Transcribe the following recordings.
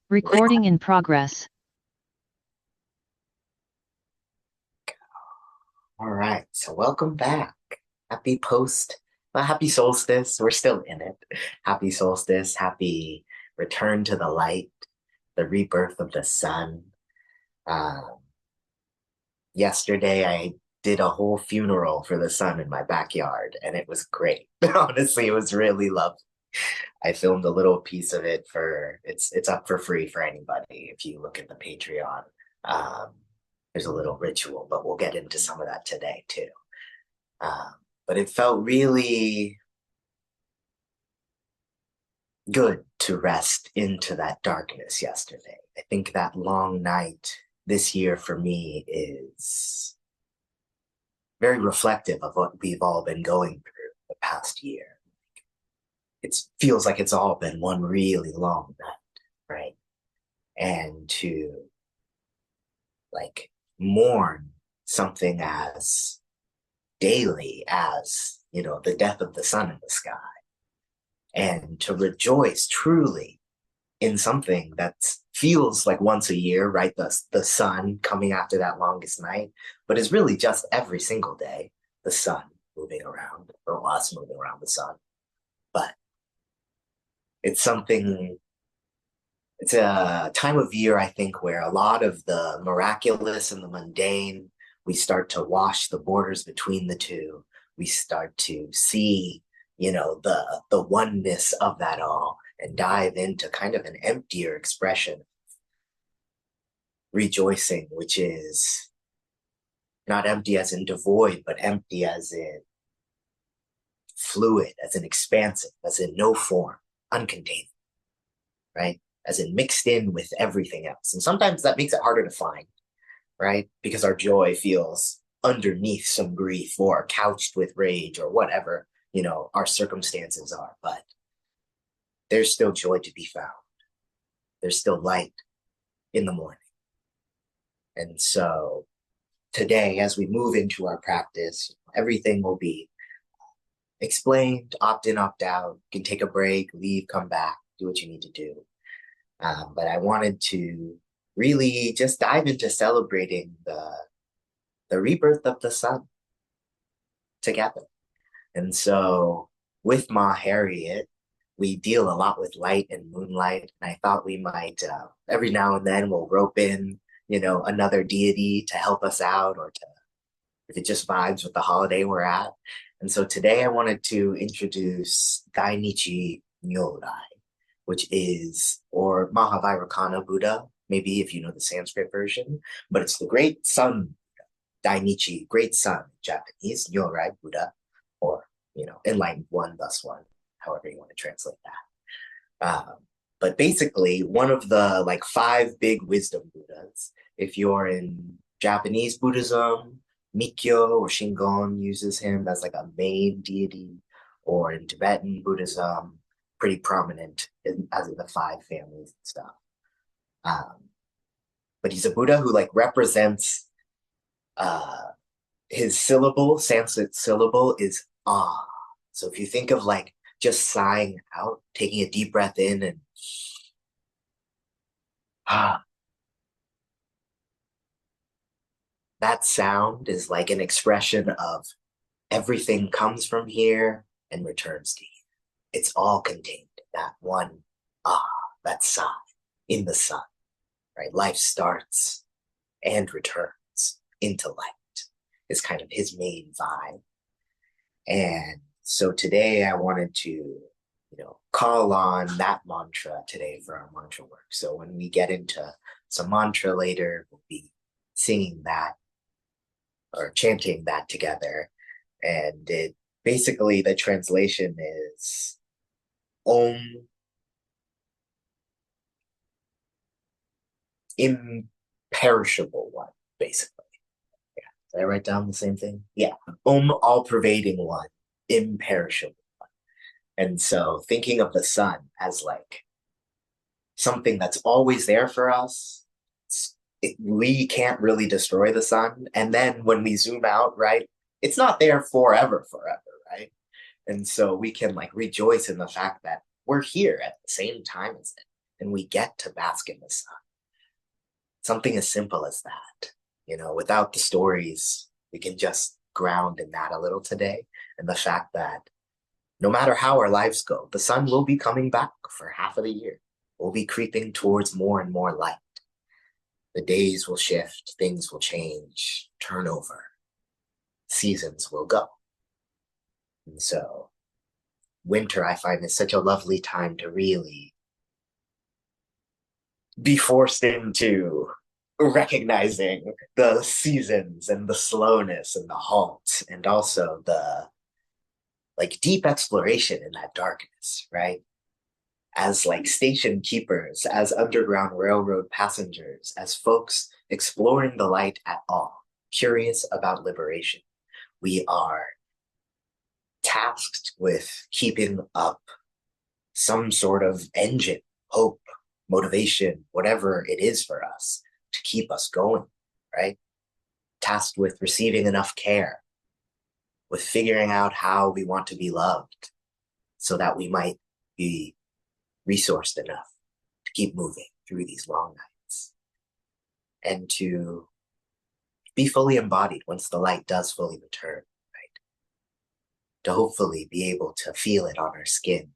Recording in progress. All right, so welcome back. Happy happy solstice. We're still in it. Happy solstice, happy return to the light, the rebirth of the sun. Um, Yesterday, I did a whole funeral for the sun in my backyard, and it was great. Honestly, it was really lovely. I filmed a little piece of it for it's up for free for anybody if you look at the Patreon. Um, there's a little ritual, but we'll get into some of that today too. Um, but it felt really good to rest into that darkness yesterday. I think that long night this year for me is very reflective of what we've all been going through the past year. It feels like it's all been one really long night, right? And to like mourn something as daily as, the death of the sun in the sky, and to rejoice truly in something that feels like once a year, right? The sun coming after that longest night, but is really just every single day, the sun moving around, or us moving around the sun. But it's something, it's a time of year, I think, where a lot of the miraculous and the mundane, we start to wash the borders between the two. We start to see, the oneness of that all and dive into kind of an emptier expression, rejoicing, which is not empty as in devoid, but empty as in fluid, as in expansive, as in no form, uncontained, right? As in mixed in with everything else. And sometimes that makes it harder to find, right? Because our joy feels underneath some grief or couched with rage or whatever, our circumstances are. But there's still joy to be found. There's still light in the morning. And so today, as we move into our practice, everything will be explained, opt in, opt out. You can take a break, leave, come back, do what you need to do. But I wanted to really just dive into celebrating the rebirth of the sun together. And so with Ma Harriet, we deal a lot with light and moonlight. And I thought we might, every now and then, we'll rope in, another deity to help us out, or to, if it just vibes with the holiday we're at. And so today I wanted to introduce Dainichi Nyorai, which is, or Mahavairakana Buddha, maybe if you know the Sanskrit version, but it's the great sun, Dainichi, great sun, Japanese, Nyorai Buddha, or, enlightened one, thus one, however you want to translate that. But basically, one of the like five big wisdom Buddhas, if you're in Japanese Buddhism, Mikyo or Shingon uses him as like a main deity, or in Tibetan Buddhism, pretty prominent as in the five families and stuff. Um, but he's a Buddha who like represents uh, his syllable, Sanskrit syllable is ah. So if you think of like just sighing out, taking a deep breath in and ah, that sound is like an expression of everything comes from here and returns to here. It's all contained in that one ah, that sigh in the sun, right? Life starts and returns into light is kind of his main vibe. And so today I wanted to, call on that mantra today for our mantra work. So when we get into some mantra later, we'll be singing that or chanting that together. And it basically, the translation is Om, imperishable one, basically. Yeah. Did I write down the same thing? Yeah. Om, all pervading one, imperishable one. And so thinking of the sun as like something that's always there for us, we can't really destroy the sun. And then when we zoom out, right, it's not there forever, right? And so we can like rejoice in the fact that we're here at the same time as it. and we get to bask in the sun. Something as simple as that. Without the stories, we can just ground in that a little today. And the fact that no matter how our lives go, the sun will be coming back for half of the year. We'll be creeping towards more and more light. The days will shift, things will change, turnover, seasons will go. And so, winter, I find, is such a lovely time to really be forced into recognizing the seasons and the slowness and the halt and also the like deep exploration in that darkness, right? As like station keepers, as Underground Railroad passengers, as folks exploring the light at all, curious about liberation, we are tasked with keeping up some sort of engine, hope, motivation, whatever it is for us to keep us going, right? Tasked with receiving enough care, with figuring out how we want to be loved so that we might be resourced enough to keep moving through these long nights and to be fully embodied once the light does fully return, right? To hopefully be able to feel it on our skin,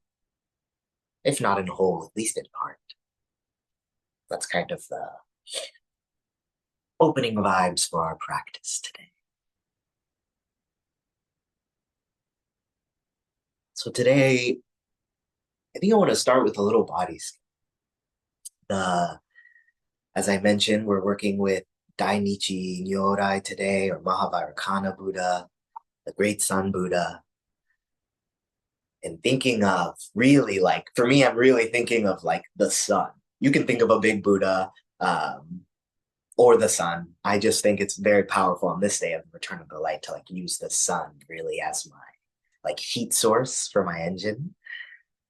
if not in whole, at least in part. That's kind of the opening vibes for our practice today. So today, I think I want to start with a little body scan. As I mentioned, we're working with Dainichi Nyorai today, or Mahavairukana Buddha, the Great Sun Buddha, and thinking of really like, for me, I'm really thinking of like the sun. You can think of a big Buddha or the sun. I just think it's very powerful on this day of the return of the light to like use the sun really as my like heat source for my engine.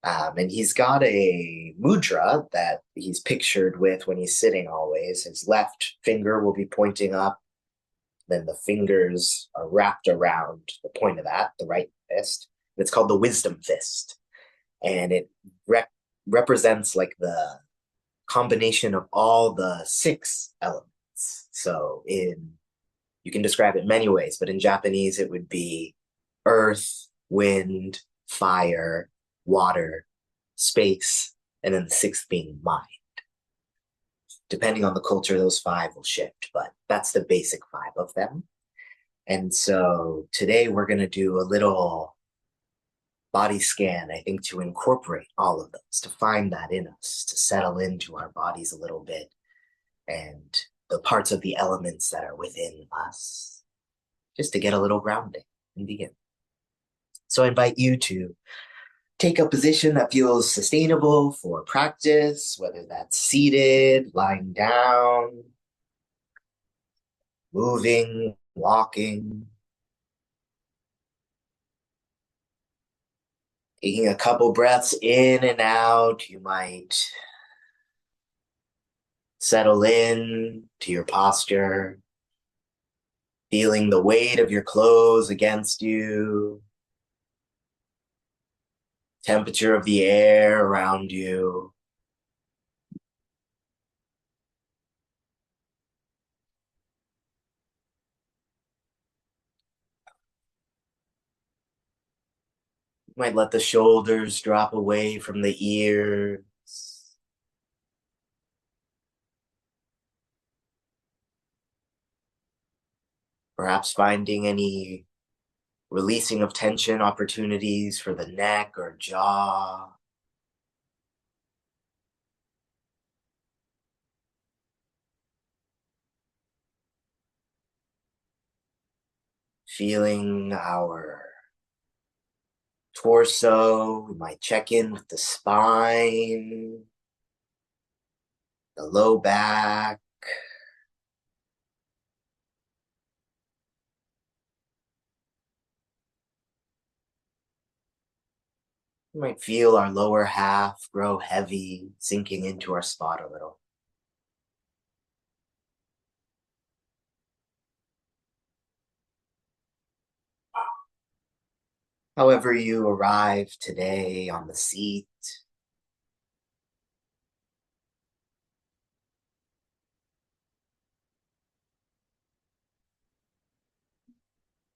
And he's got a mudra that he's pictured with when he's sitting always. His left finger will be pointing up, then the fingers are wrapped around the point of that, the right fist. It's called the wisdom fist. And it represents like the combination of all the 6 elements. So you can describe it many ways, but in Japanese it would be earth, wind, fire, water, space, and then the 6th being mind. Depending on the culture, those 5 will shift, but that's the basic 5 of them. And so today we're going to do a little body scan, I think, to incorporate all of those, to find that in us, to settle into our bodies a little bit and the parts of the elements that are within us, just to get a little grounding and begin. So I invite you to take a position that feels sustainable for practice, whether that's seated, lying down, moving, walking. Taking a couple breaths in and out, you might settle in to your posture, feeling the weight of your clothes against you, temperature of the air around you. You might let the shoulders drop away from the ears. Perhaps finding any releasing of tension opportunities for the neck or jaw. Feeling our torso. We might check in with the spine, the low back. We might feel our lower half grow heavy, sinking into our spot a little. However you arrive today on the seat,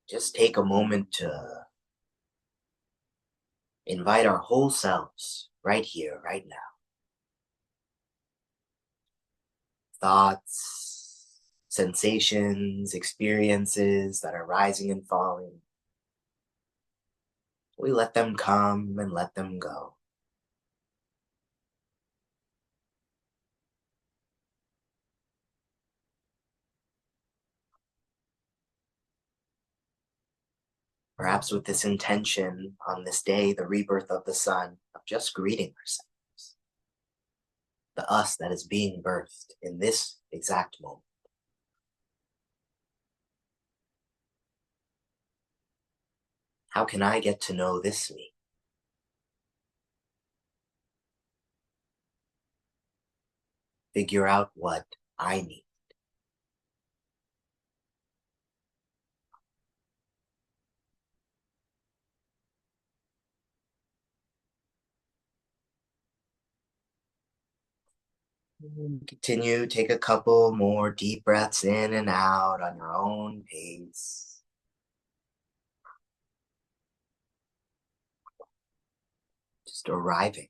just take a moment to invite our whole selves right here, right now. Thoughts, sensations, experiences that are rising and falling. We let them come and let them go. Perhaps with this intention on this day, the rebirth of the sun, of just greeting ourselves, the us that is being birthed in this exact moment. How can I get to know this me? Figure out what I need. Continue, take a couple more deep breaths in and out on your own pace. Just arriving.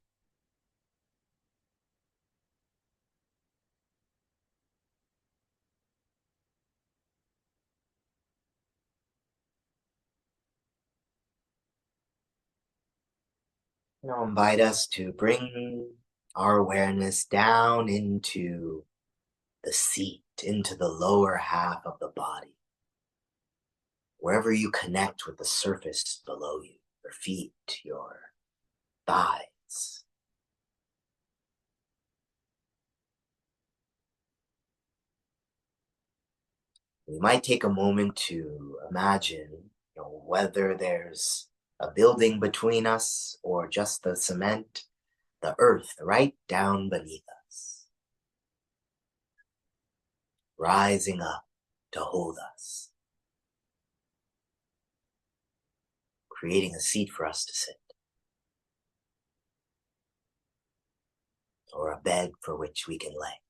Now invite us to bring our awareness down into the seat, into the lower half of the body, wherever you connect with the surface below you, your feet, your thighs. We might take a moment to imagine, whether there's a building between us or just the cement, the earth right down beneath us, rising up to hold us, creating a seat for us to sit, or a bed for which we can lay.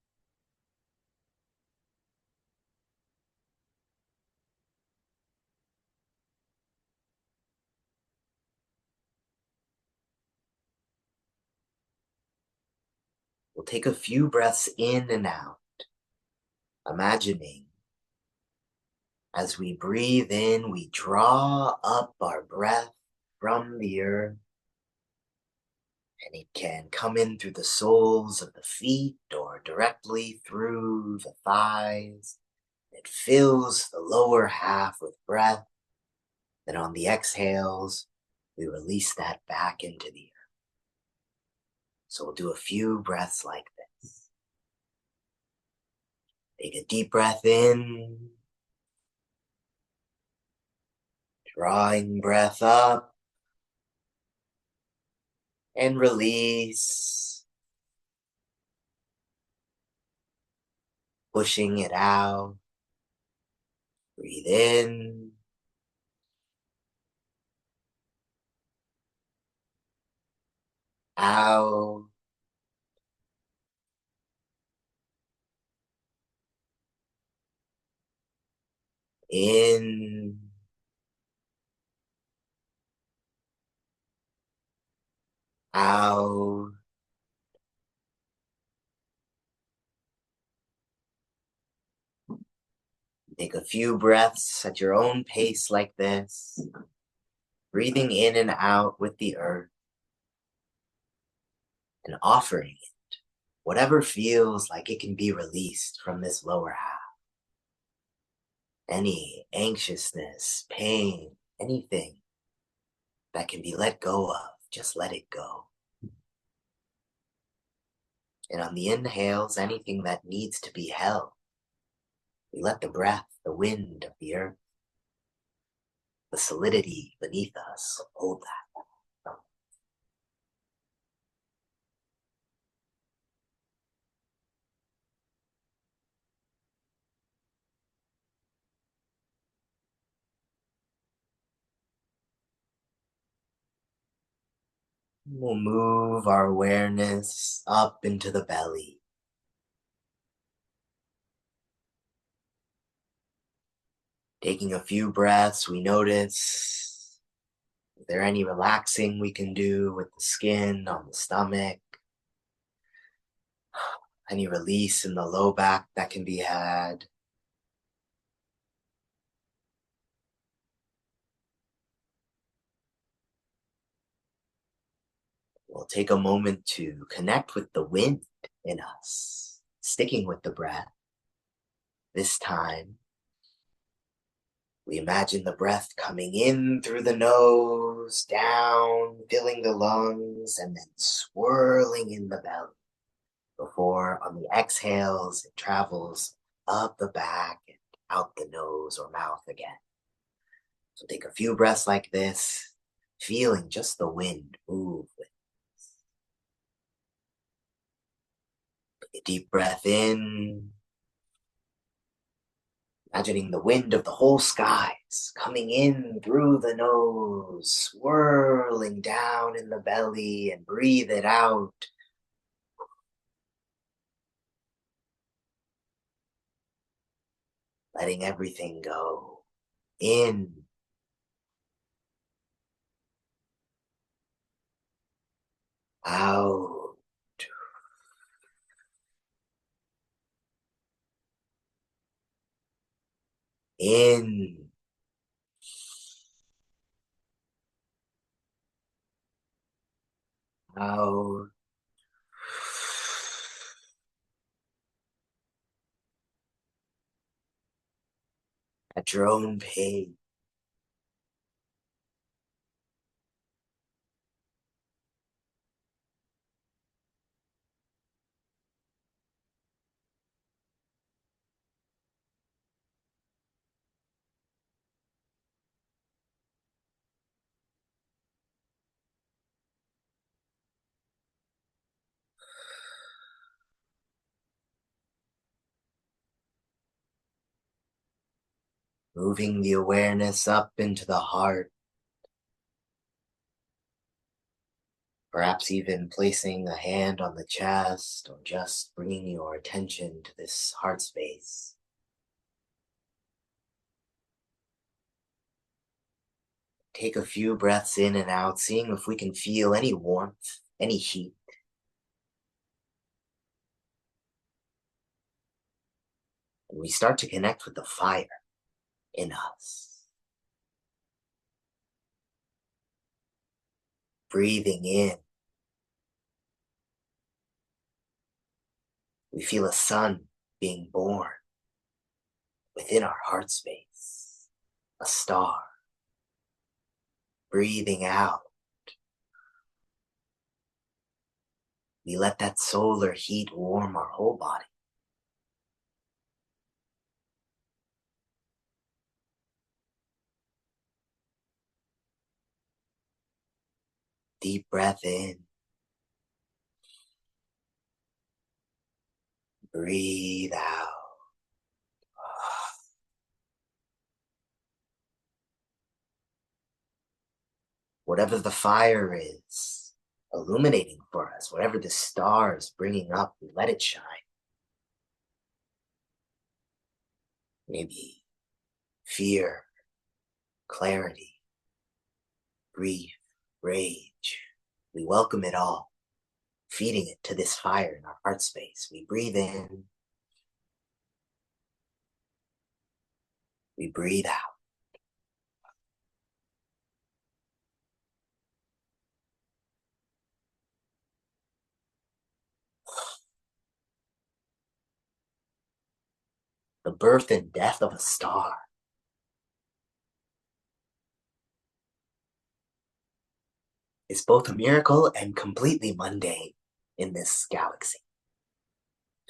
We'll take a few breaths in and out, imagining as we breathe in, we draw up our breath from the earth, and it can come in through the soles of the feet or directly through the thighs. It fills the lower half with breath. Then on the exhales, we release that back into the earth. So we'll do a few breaths like this. Take a deep breath in, drawing breath up, and release, pushing it out. Breathe in, out, in, out. Take a few breaths at your own pace like this, breathing in and out with the earth, and offering it whatever feels like it can be released from this lower half. Any anxiousness, pain, anything that can be let go of, just let it go. And on the inhales, anything that needs to be held, we let the breath, the wind of the earth, the solidity beneath us hold that. We'll move our awareness up into the belly. Taking a few breaths, we notice, is there any relaxing we can do with the skin on the stomach? Any release in the low back that can be had? We'll take a moment to connect with the wind in us, sticking with the breath. This time, we imagine the breath coming in through the nose, down, filling the lungs, and then swirling in the belly. Before, on the exhales, it travels up the back and out the nose or mouth again. So take a few breaths like this, feeling just the wind move with. Take a deep breath in, imagining the wind of the whole skies coming in through the nose, swirling down in the belly, and breathe it out. Letting everything go. In. Out. In. Out. At your own pace. Moving the awareness up into the heart. Perhaps even placing a hand on the chest or just bringing your attention to this heart space. Take a few breaths in and out, seeing if we can feel any warmth, any heat. And we start to connect with the fire in us. Breathing in, we feel a sun being born within our heart space, a star. Breathing out, we let that solar heat warm our whole body. Deep breath in. Breathe out. Whatever the fire is illuminating for us, whatever the star is bringing up, we let it shine. Maybe fear, clarity, grief, rage. We welcome it all, feeding it to this fire in our heart space. We breathe in. We breathe out. The birth and death of a star is both a miracle and completely mundane in this galaxy.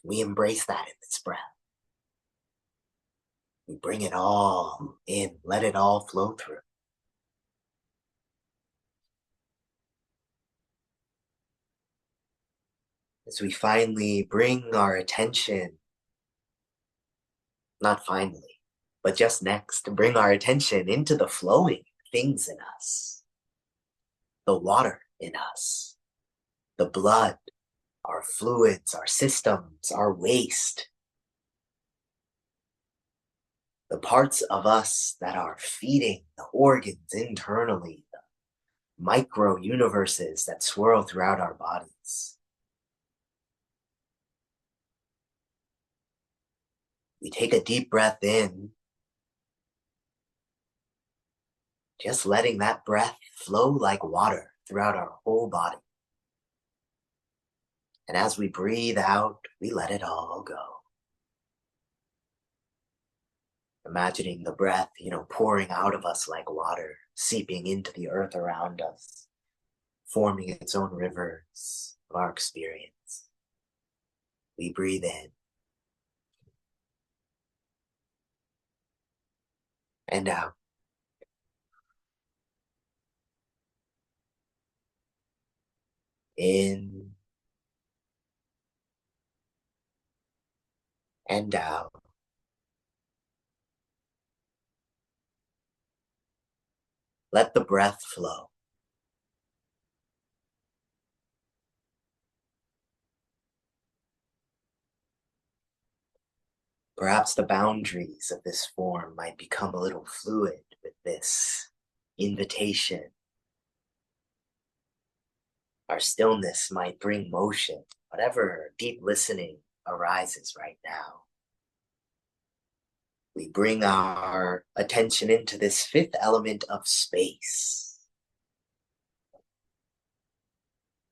We embrace that in this breath. We bring it all in, let it all flow through. As we finally bring our attention, not finally, but just next, to bring our attention into the flowing things in us, the water in us, the blood, our fluids, our systems, our waste, the parts of us that are feeding the organs internally, the micro universes that swirl throughout our bodies. We take a deep breath in, just letting that breath flow like water throughout our whole body. And as we breathe out, we let it all go. Imagining the breath, pouring out of us like water, seeping into the earth around us, forming its own rivers of our experience. We breathe in and out. In and out. Let the breath flow. Perhaps the boundaries of this form might become a little fluid with this invitation. Our stillness might bring motion, whatever deep listening arises right now. We bring our attention into this fifth element of space,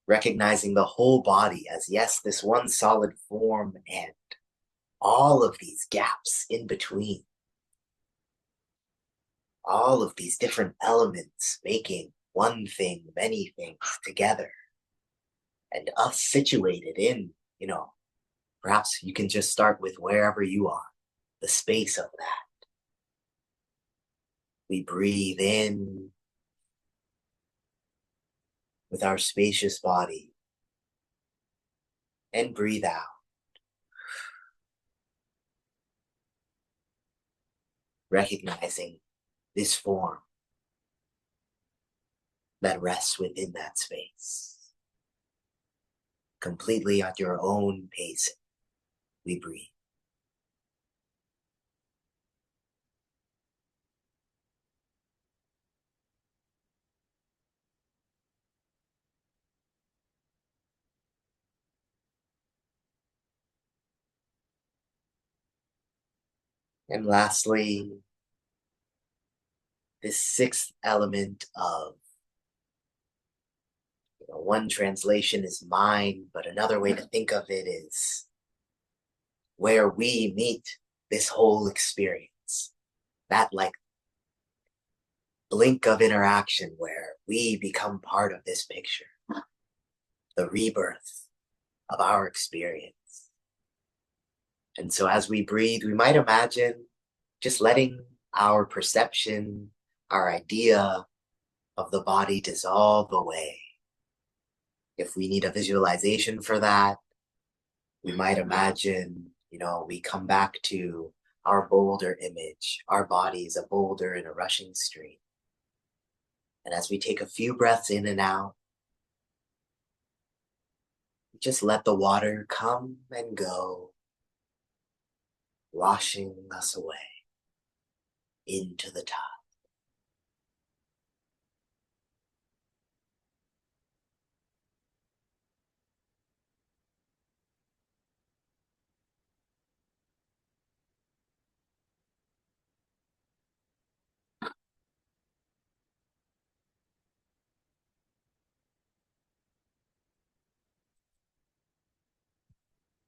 recognizing the whole body as, yes, this one solid form and all of these gaps in between, all of these different elements making one thing, many things together, and us situated in, perhaps you can just start with wherever you are, the space of that. We breathe in with our spacious body and breathe out. Recognizing this form that rests within that space. Completely at your own pace, we breathe. And lastly, this sixth element of, one translation is mind, but another way to think of it is where we meet this whole experience. That like blink of interaction where we become part of this picture. The rebirth of our experience. And so as we breathe, we might imagine just letting our perception, our idea of the body dissolve away. If we need a visualization for that, we might imagine, we come back to our boulder image. Our body is a boulder in a rushing stream. And as we take a few breaths in and out, just let the water come and go, washing us away into the tide.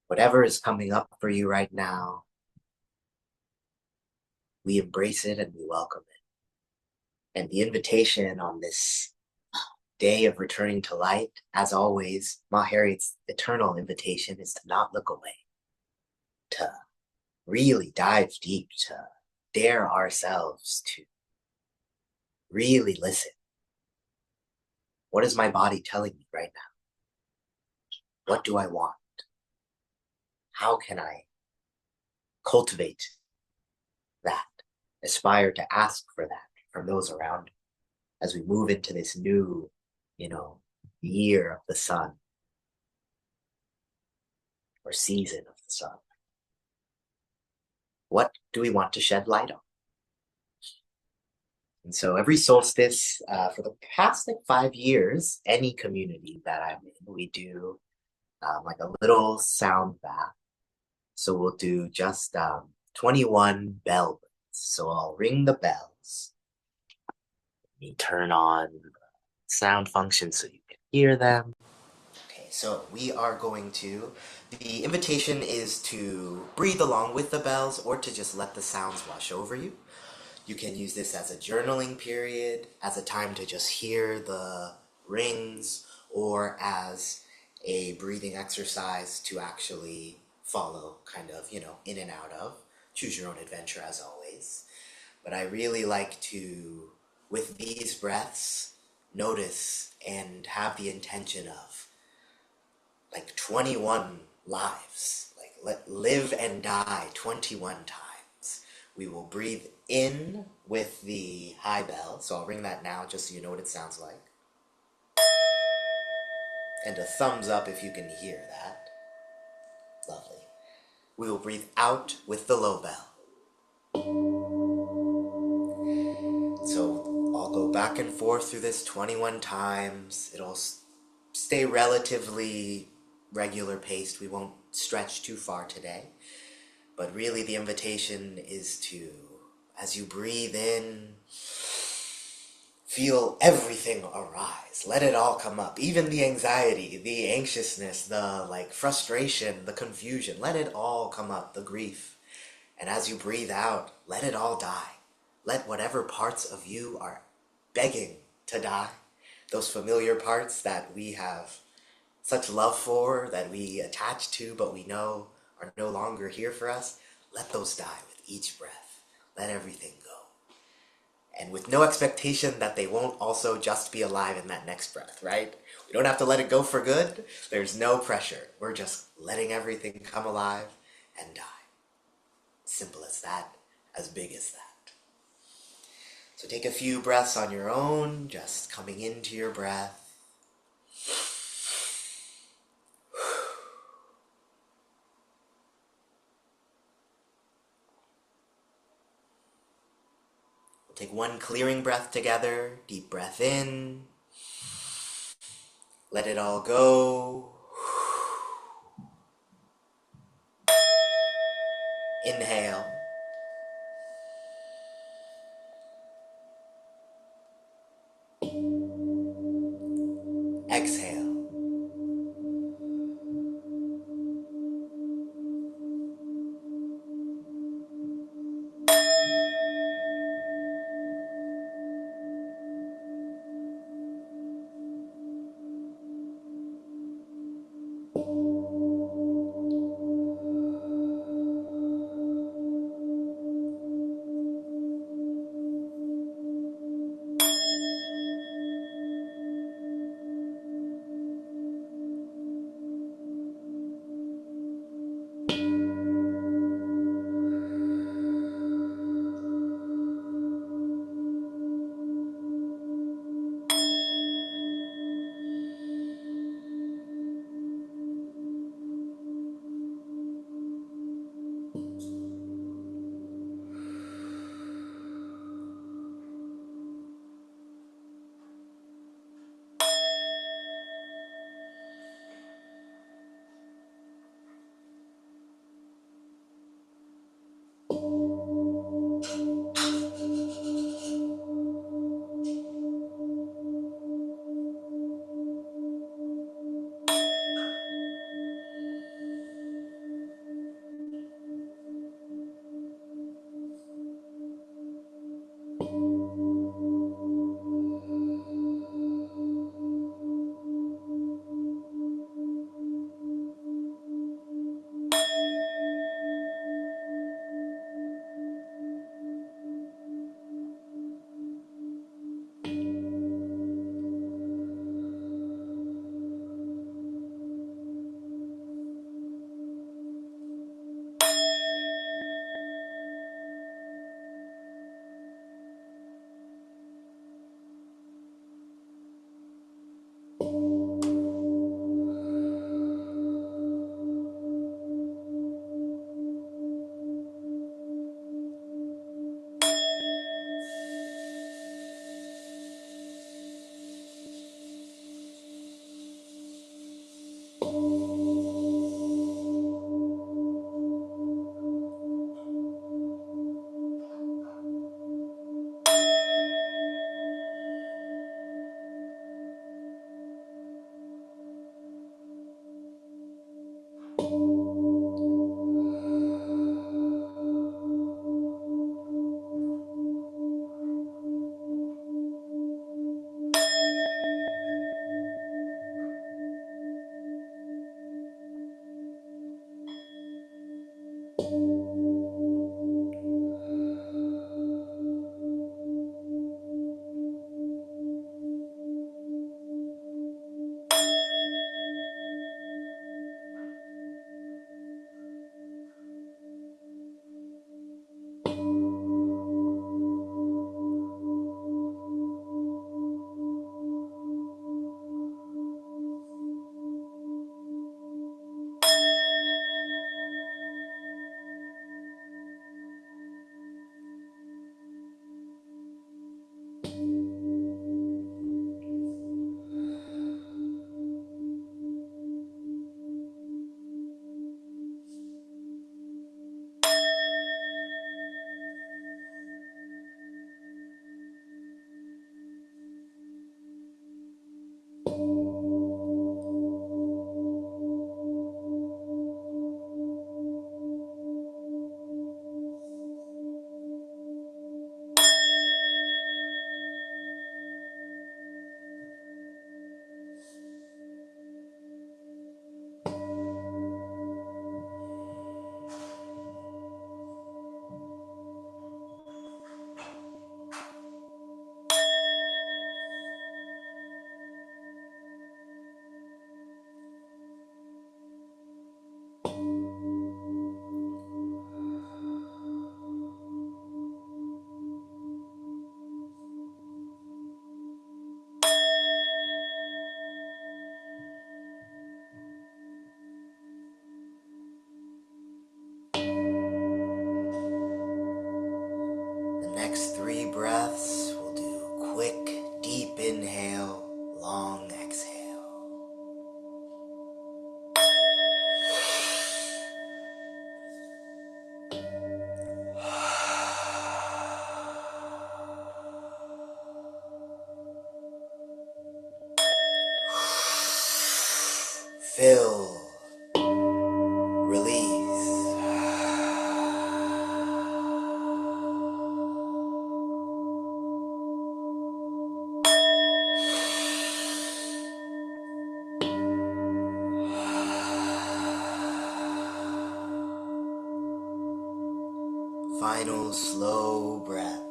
Whatever is coming up for you right now, we embrace it and we welcome it. And the invitation on this day of returning to light, as always, Ma Harriet's eternal invitation is to not look away, to really dive deep, to dare ourselves to really listen. What is my body telling me right now? What do I want? How can I cultivate that? Aspire to ask for that from those around me as we move into this new, year of the sun or season of the sun. What do we want to shed light on? And so every solstice, for the past like 5 years, any community that I'm in, we do like a little sound bath. So we'll do just 21 bell rings. So I'll ring the bells. You turn on sound function so you can hear them. Okay, so we are going to, the invitation is to breathe along with the bells or to just let the sounds wash over you. You can use this as a journaling period, as a time to just hear the rings, or as a breathing exercise to actually follow, kind of, in and out of. Choose your own adventure as always. But I really like to, with these breaths, notice and have the intention of like 21 lives. Like live and die 21 times. We will breathe in with the high bell. So I'll ring that now just so you know what it sounds like. And a thumbs up if you can hear that. Lovely. We will breathe out with the low bell. So I'll go back and forth through this 21 times. It'll stay relatively regular paced. We won't stretch too far today. But really the invitation is to, as you breathe in, feel everything arise. Let it all come up. Even the anxiety, the anxiousness, the frustration, the confusion. Let it all come up, the grief. And as you breathe out, let it all die. Let whatever parts of you are begging to die, those familiar parts that we have such love for, that we attach to, but we know are no longer here for us, let those die with each breath. Let everything go. And with no expectation that they won't also just be alive in that next breath, right? We don't have to let it go for good. There's no pressure. We're just letting everything come alive and die. Simple as that, as big as that. So take a few breaths on your own, just coming into your breath. We'll take one clearing breath together. Deep breath in. Let it all go. Inhale. Exhale. breaths. We'll do quick, deep inhale, long exhale. Fill, release. Final slow breath.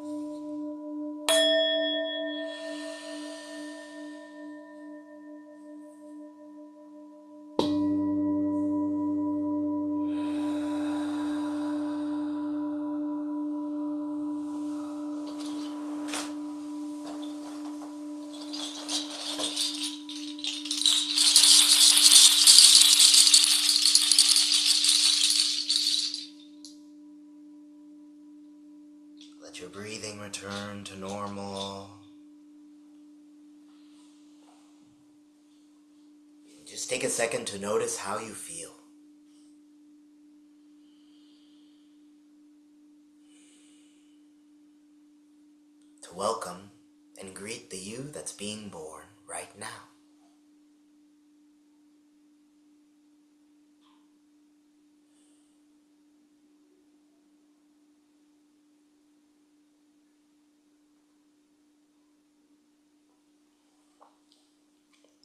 Let your breathing return to normal. Just take a second to notice how you feel. To welcome and greet the you that's being born right now.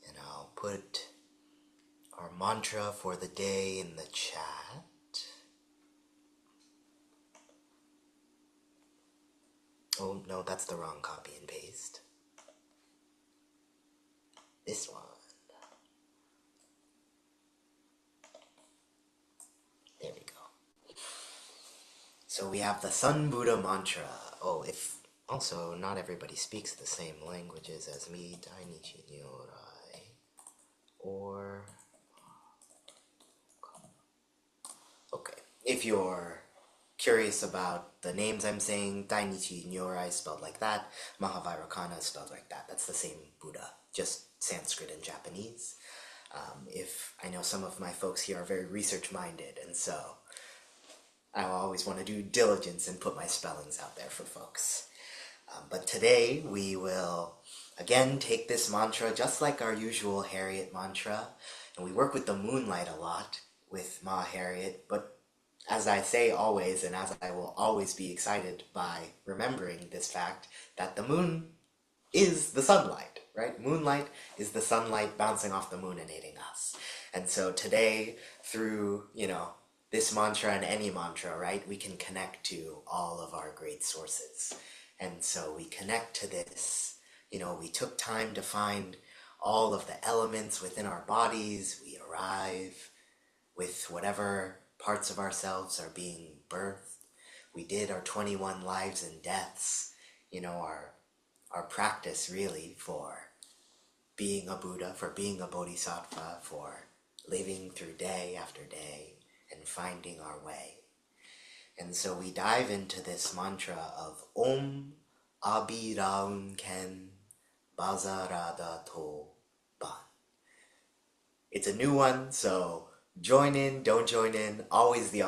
And I'll put our mantra for the day in the chat. Oh, no, that's the wrong copy and paste. This one. There we go. So we have the Sun Buddha mantra. Oh, if also not everybody speaks the same languages as me, Dainichi Nyorai. Or okay, if you're curious about the names I'm saying, Dainichi Nyorai spelled like that, Mahavairakana spelled like that. That's the same Buddha, just Sanskrit and Japanese. If I know some of my folks here are very research-minded, and so I always want to do diligence and put my spellings out there for folks. But today we will again take this mantra just like our usual Harriet mantra, and we work with the moonlight a lot with Ma Harriet, but as I say always, and as I will always be excited by remembering this fact, that the moon is the sunlight, right? Moonlight is the sunlight bouncing off the moon and aiding us. And so today, through, this mantra and any mantra, right, we can connect to all of our great sources. And so we connect to this. We took time to find all of the elements within our bodies. We arrive with whatever parts of ourselves are being birthed. We did our 21 lives and deaths, our practice really for being a Buddha, for being a Bodhisattva, for living through day after day and finding our way. And so we dive into this mantra of Om Abhiraun Ken Bazarada To Ban. It's a new one, so join in, don't join in. Always the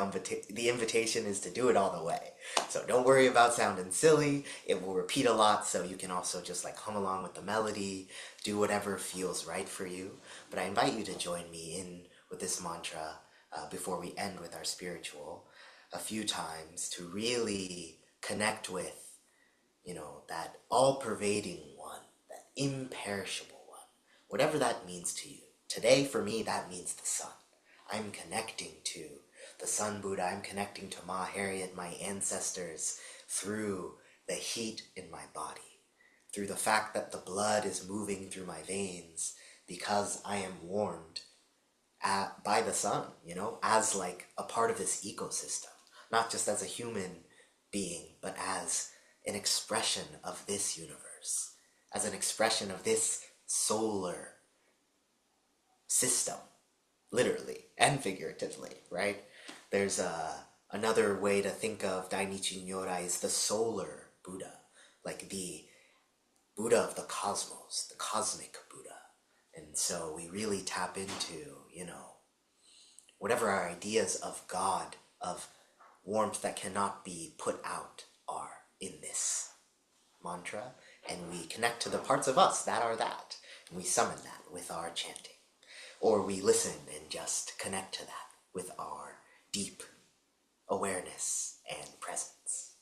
invitation is to do it all the way. So don't worry about sounding silly. It will repeat a lot, so you can also just hum along with the melody, do whatever feels right for you. But I invite you to join me in with this mantra before we end with our spiritual a few times to really connect with, that all-pervading one, that imperishable one, whatever that means to you. Today, for me, that means the sun. I'm connecting to the Sun Buddha. I'm connecting to Ma Harriet, my ancestors, through the heat in my body, through the fact that the blood is moving through my veins because I am warmed by the sun, as a part of this ecosystem, not just as a human being, but as an expression of this universe, as an expression of this solar system. Literally and figuratively, right? There's another way to think of Dainichi Nyorai is the solar Buddha, like the Buddha of the cosmos, the cosmic Buddha. And so we really tap into, whatever our ideas of God, of warmth that cannot be put out are in this mantra, and we connect to the parts of us that are that, and we summon that with our chanting. Or we listen and just connect to that with our deep awareness and presence.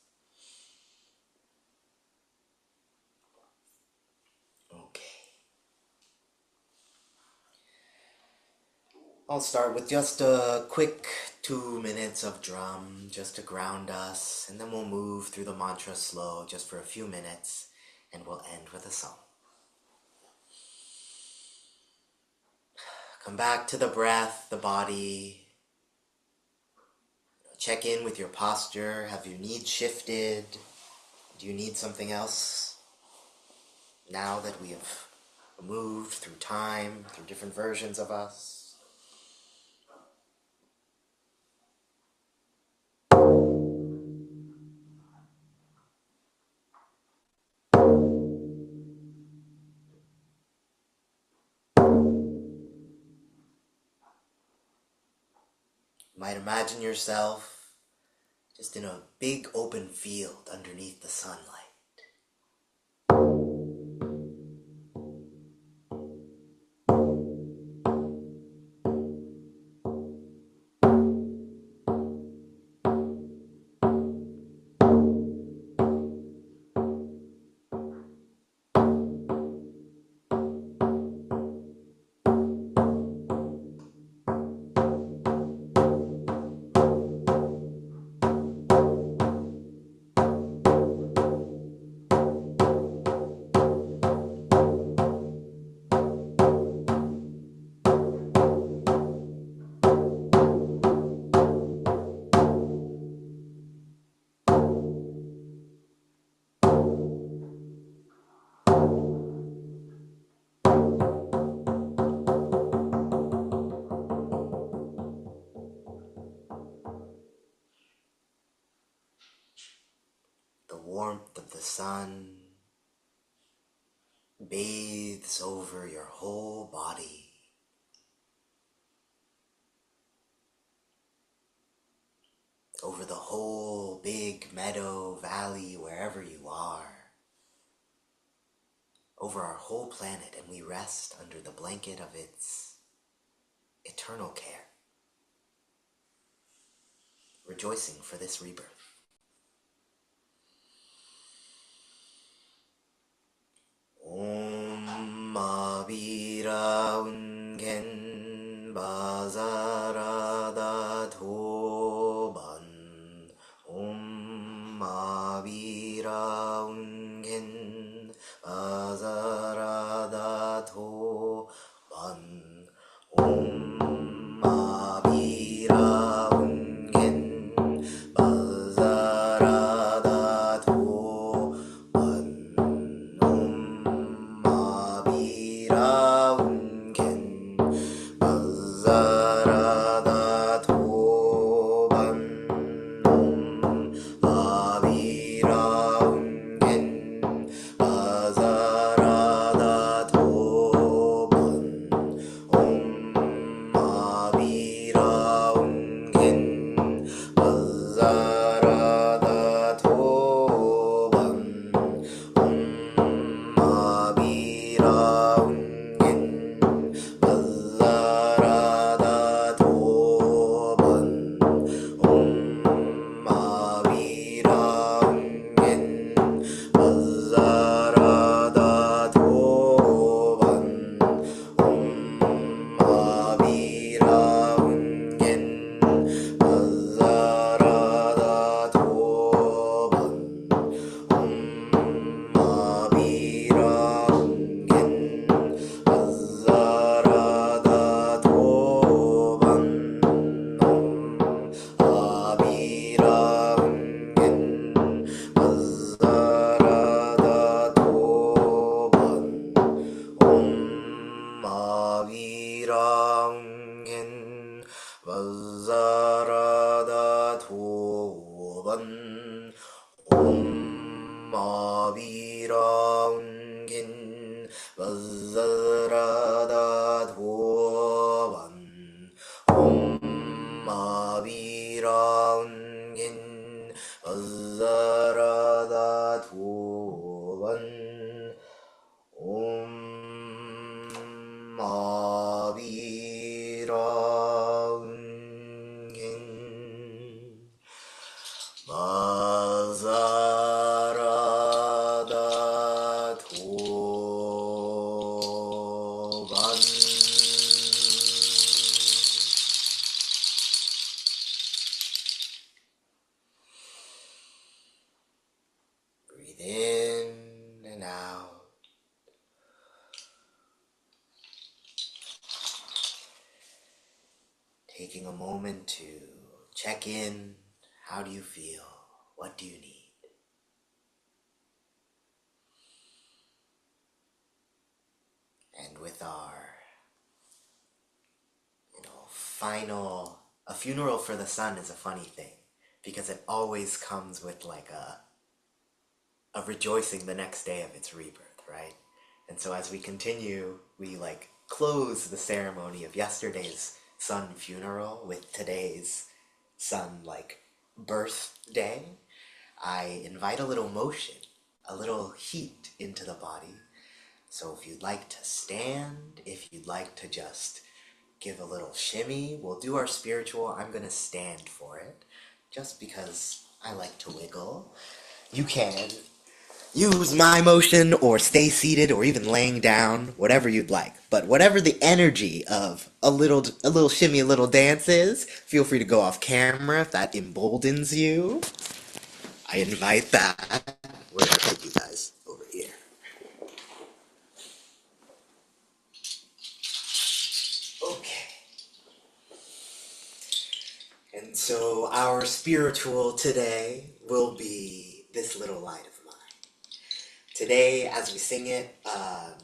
Okay. I'll start with just a quick 2 minutes of drum just to ground us, and then we'll move through the mantra slow just for a few minutes, and we'll end with a song. Come back to the breath, the body. Check in with your posture. Have your needs shifted? Do you need something else? Now that we have moved through time, through different versions of us. You might imagine yourself just in a big open field underneath the sunlight. The warmth of the sun bathes over your whole body. Over the whole big meadow, valley, wherever you are. Over our whole planet, and we rest under the blanket of its eternal care. Rejoicing for this rebirth. Om Mavira Ungen Bazarada Thoban. Om Mavira Ungen Bazarada Thoban. Om Mavira Ungen Bazarada Thoban. Vazarada Thoban. Om 아비랑긴 바자라다 도반 아비랑긴 바자라다 도반 아비랑긴 마자라다 도반. Breathe in and out. Taking a moment to check in. How do you feel? What do you need? And with our, a funeral for the sun is a funny thing because it always comes with like a rejoicing the next day of its rebirth, right? And so as we continue, we like close the ceremony of yesterday's sun funeral with today's sun like birthday. I invite a little motion, a little heat into the body. So if you'd like to stand, if you'd like to just give a little shimmy, we'll do our spiritual. I'm gonna stand for it, just because I like to wiggle. You can use my motion, or stay seated, or even laying down, whatever you'd like. But whatever the energy of a little shimmy, a little dance is, feel free to go off camera if that emboldens you. I invite that. Where should I put you guys? Over here. Okay. And so our spiritual today will be this little light of mine. Today, as we sing it,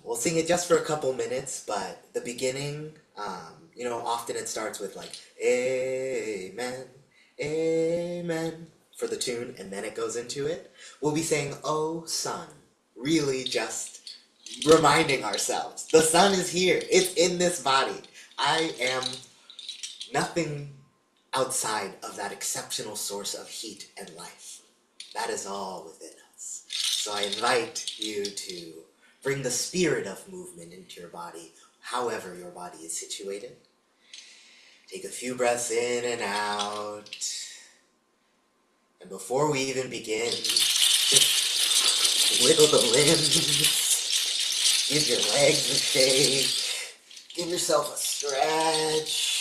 we'll sing it just for a couple minutes, but the beginning, often it starts with like, Amen, Amen, for the tune, and then it goes into it. We'll be saying, oh, sun, really just reminding ourselves, the sun is here, it's in this body. I am nothing outside of that exceptional source of heat and life. That is all within us. So I invite you to bring the spirit of movement into your body, however your body is situated. Take a few breaths in and out. And before we even begin, just wiggle the limbs, give your legs a shake, give yourself a stretch,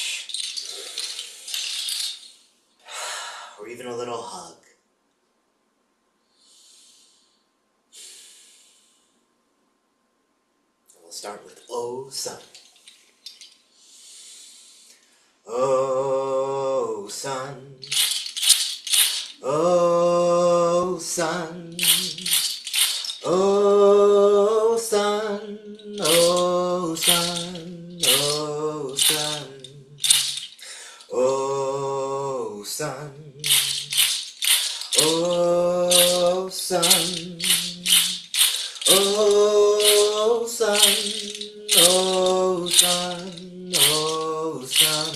or even a little hug. And we'll start with Oh Sun. Oh Sun, oh Sun, oh Sun, oh Sun, oh Sun, oh Sun, oh Sun, oh Sun, oh Sun, oh Sun,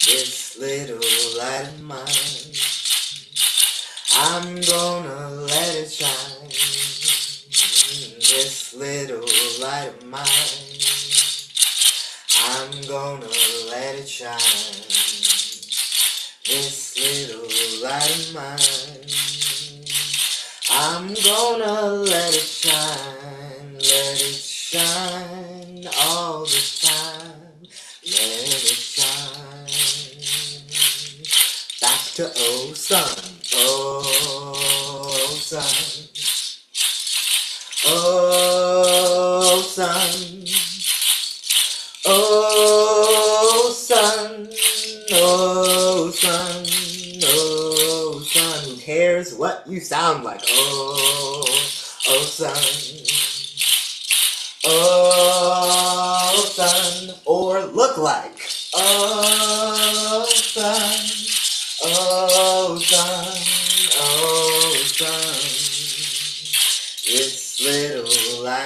this little light of mine, I'm gonna let it shine. This little light of mine, I'm gonna let it shine. This little light of mine, I'm gonna let it shine all the time, let it shine. Back to oh sun, oh sun, oh sun, oh sun, oh sun, oh sun. Who cares what you sound like? Oh sun, oh sun, or look like. Oh sun, oh sun, oh sun.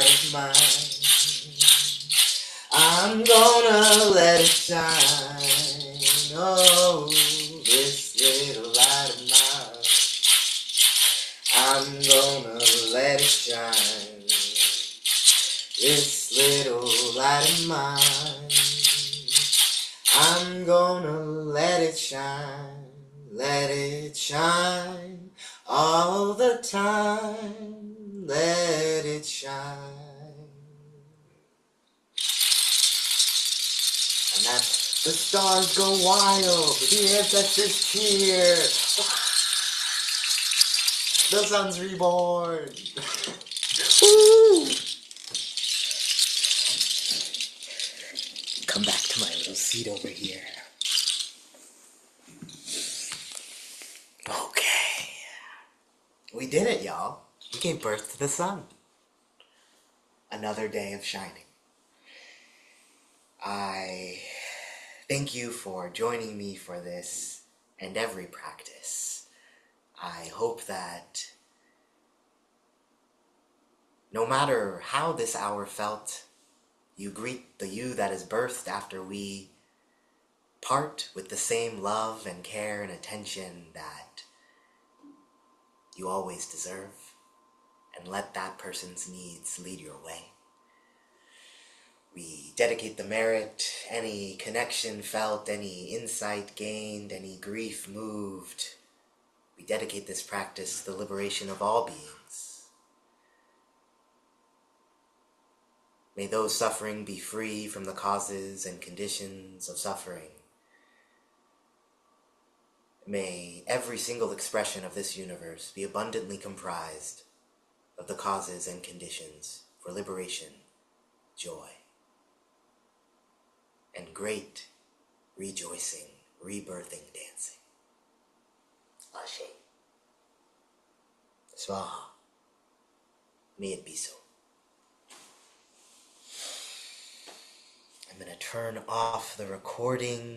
light of mine. I'm gonna let it shine. Oh, this little light of mine. I'm gonna let it shine. This little light of mine. I'm gonna let it shine all the time. Let it shine. And that's the stars go wild, the ancestors cheer. The sun's reborn. Woo! Come back to my little seat over here. Okay. We did it, y'all. We gave birth to the sun. Another day of shining. I thank you for joining me for this and every practice. I hope that no matter how this hour felt, you greet the you that is birthed after we part with the same love and care and attention that you always deserve, and let that person's needs lead your way. We dedicate the merit, any connection felt, any insight gained, any grief moved. We dedicate this practice to the liberation of all beings. May those suffering be free from the causes and conditions of suffering. May every single expression of this universe be abundantly comprised of the causes and conditions for liberation, joy, and great rejoicing, rebirthing, dancing. Ashe. Swaha. May it be so. I'm going to turn off the recording.